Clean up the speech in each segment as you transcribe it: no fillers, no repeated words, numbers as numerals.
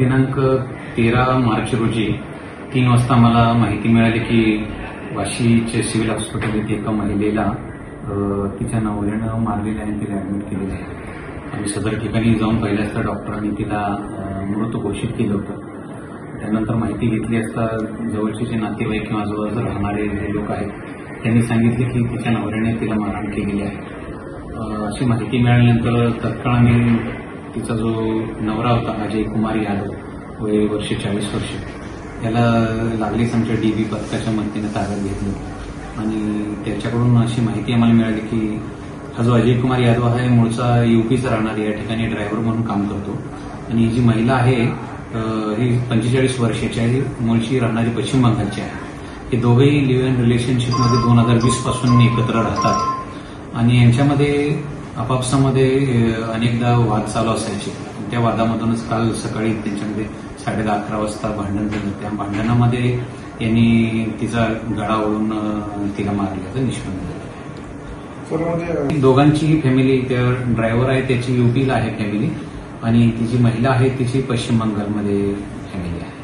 दिनांक 13 मार्च रोजी 3 वाजता मला माहिती मिळाली की वाशीचे सिव्हिल हॉस्पिटल येथे एका महिलेला तिच्या नवऱ्यानं मारलेलं आहे आणि तिला ऍडमिट केलेलं आहे. आम्ही सदर ठिकाणी जाऊन पाहिलं असता डॉक्टरांनी तिला मृत घोषित केलं होतं. त्यानंतर माहिती घेतली असता जवळचे जे नातेवाईक किंवा आजूबाजूला राहणारे जे लोक आहेत त्यांनी सांगितले की तिच्या नवऱ्याने तिला मारहाण केलेली आहे. अशी माहिती मिळाल्यानंतर तत्काळ आम्ही तिचा जो नवरा होता अजय कुमार यादव वय वर्ष 40 वर्ष त्याला लागलीच आमच्या डीबी पथकाच्या मदतीने ताब्यात घेतलं आणि त्याच्याकडून अशी माहिती आम्हाला मिळाली की हा जो अजय कुमार यादव आहे मूळचा यूपीचा राहणारा या ठिकाणी ड्रायव्हर म्हणून काम करतो आणि ही जी महिला आहे ही 45 वर्षाची आहे, मूळची राहणारी पश्चिम बंगालची आहे. हे दोघेही लिव्ह इन रिलेशनशिपमध्ये 2020 पासून एकत्र राहतात आणि यांच्यामध्ये आपापसामध्ये अनेकदा वाद चालू असायचे. त्या वादामधूनच काल सकाळी त्यांच्यामध्ये 10:30-11 वाजता भांडण झालं. त्या भांडणामध्ये यांनी तिचा गळा ओढून तिला मारल्याचं निष्पन्न झालं. दोघांचीही फॅमिली, त्या ड्रायव्हर आहे त्याची यूपीला आहे फॅमिली आणि ती जी महिला आहे तिची पश्चिम बंगालमध्ये फॅमिली आहे.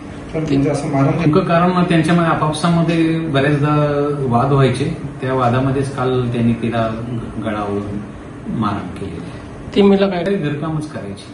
नेमकं कारण त्यांच्यामध्ये आपापसामध्ये बऱ्याचदा वाद व्हायचे. त्या वादामध्येच काल त्यांनी तिला गळा ओढून मारहाण केलेली आहे. ती महिला काय घरकामच करायची.